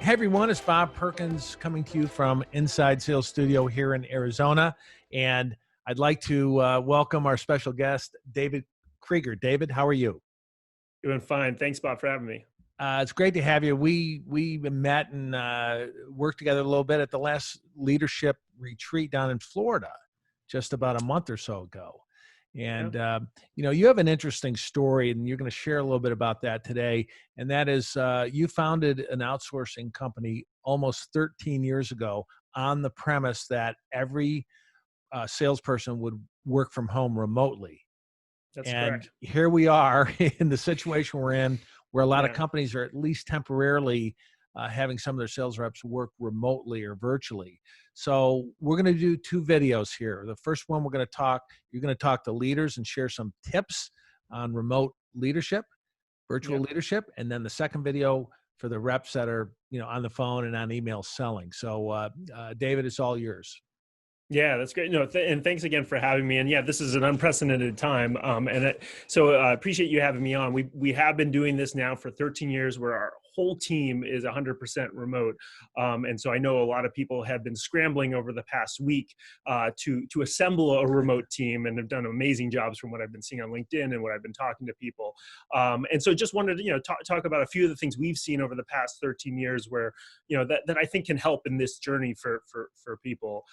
Hey everyone, it's Bob Perkins coming to you from Inside Sales Studio here in Arizona. And I'd like to welcome our special guest, David Kreiger. David, how are you? Doing fine. Thanks, Bob, for having me. It's great to have you. We met and worked together a little bit at the last leadership retreat down in Florida just about a month or so ago. Yeah. And, you have an interesting story and you're going to share a little bit about that today. And that is you founded an outsourcing company almost 13 years ago on the premise that every salesperson would work from home remotely. That's And correct. here we are in the situation we're in, where a lot of Yeah. companies are at least temporarily having some of their sales reps work remotely or virtually. So we're going to do two videos here. The first one, you're going to talk to leaders and share some tips on remote leadership, virtual Yep. leadership. And then the second video for the reps that are, on the phone and on email selling. So David, it's all yours. Yeah, that's great. No, and thanks again for having me. And yeah, this is an unprecedented time. So appreciate you having me on. We have been doing this now for 13 years, where our whole team is 100% remote. And so I know a lot of people have been scrambling over the past week to assemble a remote team, and have done amazing jobs from what I've been seeing on LinkedIn and what I've been talking to people. And so just wanted to talk about a few of the things we've seen over the past 13 years, where that I think can help in this journey for people.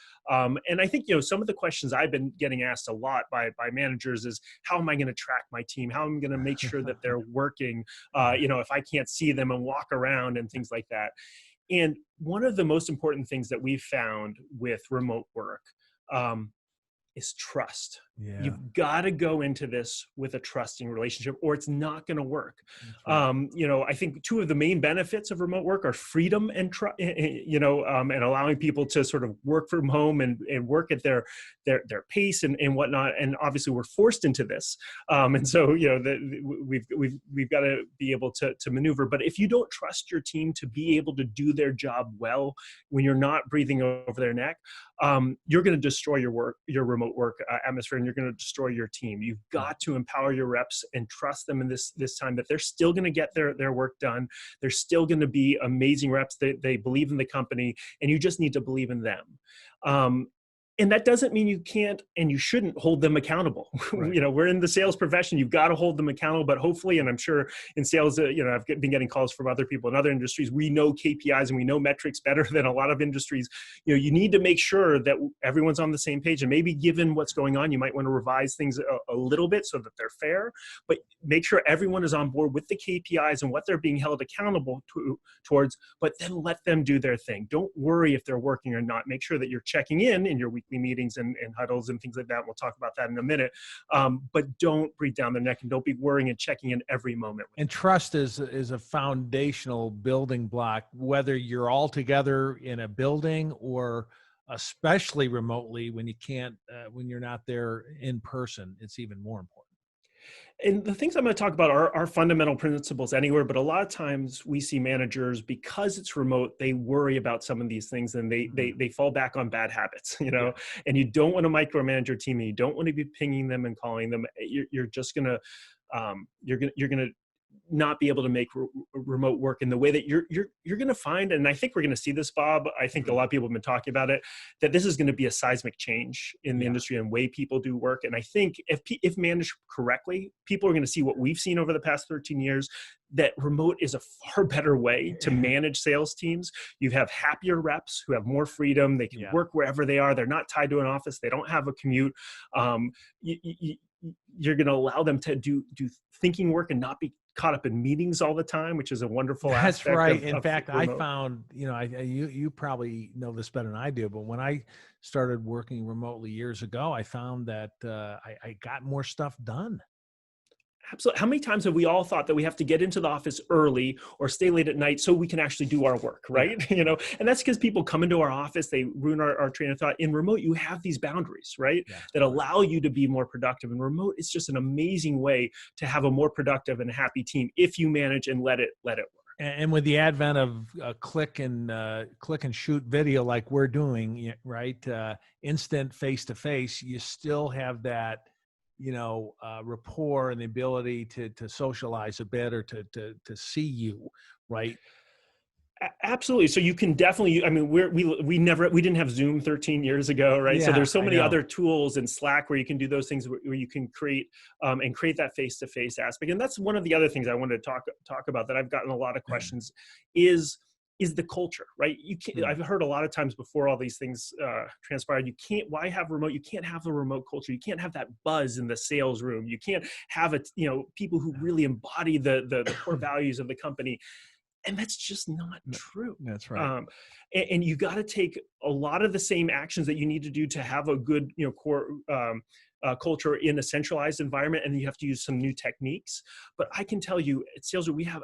And I think, some of the questions I've been getting asked a lot by managers is, how am I going to track my team? How am I going to make sure that they're working, if I can't see them and walk around and things like that. And one of the most important things that we've found with remote work is trust. Yeah, You've got to go into this with a trusting relationship, or it's not going to work. that's right. I think two of the main benefits of remote work are freedom and and allowing people to sort of work from home and work at their pace and whatnot. And obviously, we're forced into this, and so we've got to be able to maneuver. But if you don't trust your team to be able to do their job well when you're not breathing over their neck, you're going to destroy your remote work atmosphere, and you're going to destroy your team. You've got to empower your reps and trust them in this time, that they're still going to get their work done. They're still going to be amazing reps. They believe in the company, and you just need to believe in them. And that doesn't mean you can't and you shouldn't hold them accountable. Right. We're in the sales profession. You've got to hold them accountable. But hopefully, and I'm sure in sales, I've been getting calls from other people in other industries. We know KPIs and we know metrics better than a lot of industries. You need to make sure that everyone's on the same page. And maybe given what's going on, you might want to revise things a little bit so that they're fair. But make sure everyone is on board with the KPIs and what they're being held accountable towards. But then let them do their thing. Don't worry if they're working or not. Make sure that you're checking in your weekly meetings and huddles and things like that. We'll talk about that in a minute. But don't breathe down their neck, and don't be worrying and checking in every moment. And trust is a foundational building block, whether you're all together in a building or especially remotely when you can't, when you're not there in person. It's even more important. And the things I'm going to talk about are fundamental principles anywhere, but a lot of times we see managers, because it's remote, they worry about some of these things, and they fall back on bad habits, Yeah. and you don't want to micromanage your team, and you don't want to be pinging them and calling them. You're just going to, you're going to not be able to make remote work in the way that you're going to find. And I think we're going to see this, Bob. I think a lot of people have been talking about it, that this is going to be a seismic change in the industry and way people do work. And I think if managed correctly, people are going to see what we've seen over the past 13 years, that remote is a far better way to manage sales teams. You have happier reps who have more freedom. They can work wherever they are. They're not tied to an office. They don't have a commute. You're going to allow them to do thinking work and not be caught up in meetings all the time, which is a wonderful aspect. That's right. In of fact, remote. I found, you probably know this better than I do, but when I started working remotely years ago, I found that I got more stuff done. Absolutely. How many times have we all thought that we have to get into the office early or stay late at night so we can actually do our work, right? Yeah. And that's because people come into our office, they ruin our train of thought. In remote, you have these boundaries, right? Yeah. That allow you to be more productive. And remote is just an amazing way to have a more productive and happy team if you manage and let it work. And with the advent of click and shoot video like we're doing, right? Instant face to face, you still have that, rapport and the ability to socialize a bit or to see you, right? Absolutely. So you can definitely, I mean, we didn't have Zoom 13 years ago, right? So Yeah, there's so I many know. other tools in Slack where you can do those things where you can create and create that face-to-face aspect. And that's one of the other things I wanted to talk about that I've gotten a lot of questions is the culture, right? You can't, Mm, I've heard a lot of times before all these things transpired, you can't, why have remote? You can't have the remote culture. You can't have that buzz in the sales room. You can't have it, people who really embody the core values of the company. And that's just not true. that's right. And you got to take a lot of the same actions that you need to do to have a good, core culture in a centralized environment, and you have to use some new techniques. But I can tell you, at SalesRoads, we have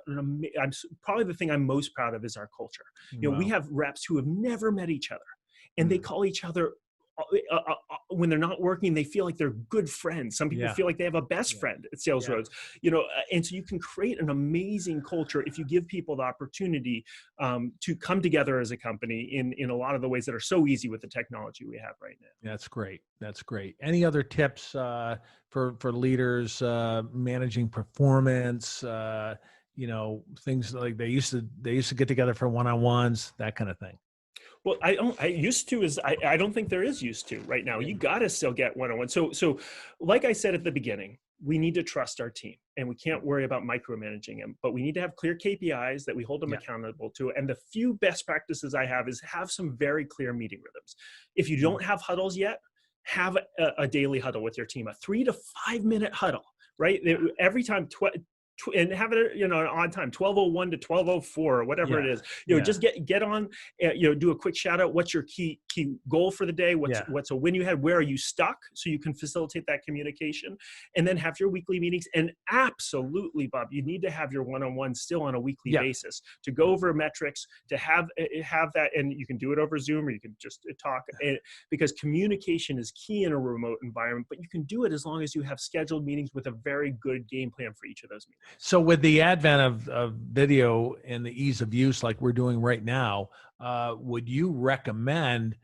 probably the thing I'm most proud of is our culture. We Wow. have reps who have never met each other, and they Mm, call each other. When they're not working, they feel like they're good friends. Some people yeah. feel like they have a best friend at Yeah. SalesRoads, and so you can create an amazing culture if you give people the opportunity to come together as a company in a lot of the ways that are so easy with the technology we have right now. That's great. That's great. Any other tips for leaders managing performance? Things like they used to get together for one-on-ones, that kind of thing. Well, I don't think there is used to right now. Yeah. You got to still get one-on-one. So like I said at the beginning, we need to trust our team and we can't worry about micromanaging them, but we need to have clear KPIs that we hold them Yeah. accountable to. And the few best practices I have is have some very clear meeting rhythms. If you Mm. don't have huddles yet, have a daily huddle with your team, a 3 to 5 minute huddle, right? Every time, and have it, on time, 12:01 to 12:04 or whatever it Yeah. is. Yeah. Just get on, do a quick shout out. What's your key goal for the day? Yeah. What's a win you had? Where are you stuck? So you can facilitate that communication, and then have your weekly meetings. And absolutely, Bob, you need to have your one-on-one still on a weekly Yeah. basis to go over metrics, to have that, and you can do it over Zoom or you can just talk. Because communication is key in a remote environment, but you can do it as long as you have scheduled meetings with a very good game plan for each of those meetings. So with the advent of video and the ease of use like we're doing right now, would you recommend,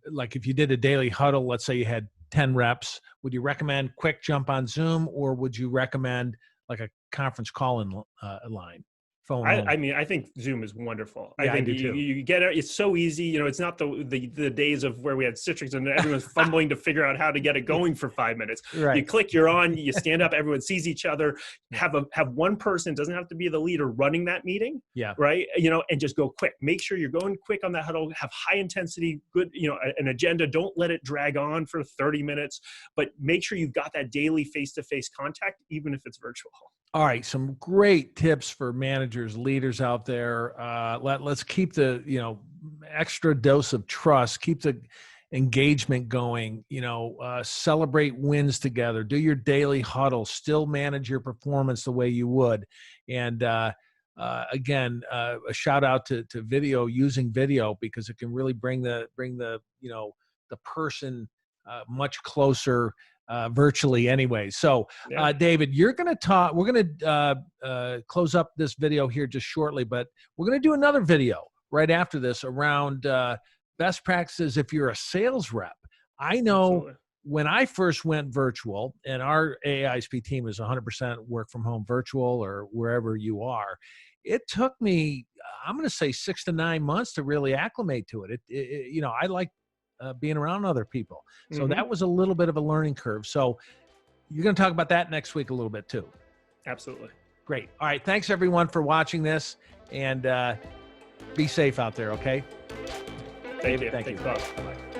like if you did a daily huddle, let's say you had 10 reps, would you recommend quick jump on Zoom, or would you recommend like a conference call in line, phone I only? mean, I think Zoom is wonderful. I Yeah, I think do you, too. you get it. It's so easy. It's not the days of where we had Citrix and everyone's fumbling to figure out how to get it Yeah, going for 5 minutes. You right. click, you're on, you stand up, everyone sees each other. Yeah. Have one person, doesn't have to be the leader, running that meeting, Yeah. right? And just go quick. Make sure you're going quick on that huddle, have high intensity, good, an agenda. Don't let it drag on for 30 minutes, but make sure you've got that daily face-to-face contact, even if it's virtual. All right, some great tips for managers, leaders out there. Let's keep the extra dose of trust, keep the engagement going. Celebrate wins together. Do your daily huddle. Still manage your performance the way you would. And again, a shout out to video, using video, because it can really bring the the person much closer virtually anyway. So, Yeah. David, we're going to close up this video here just shortly, but we're going to do another video right after this around best practices if you're a sales rep. I know Absolutely. when I first went virtual, and our AISP team is 100% work from home virtual or wherever you are, it took me, I'm going to say 6 to 9 months to really acclimate to it. I like being around other people. So Mm-hmm. that was a little bit of a learning curve. So you're going to talk about that next week a little bit too. Absolutely. Great. All right. Thanks everyone for watching this, and be safe out there. Okay. Thank David, you. thank Thanks, you. Bob. Bye-bye.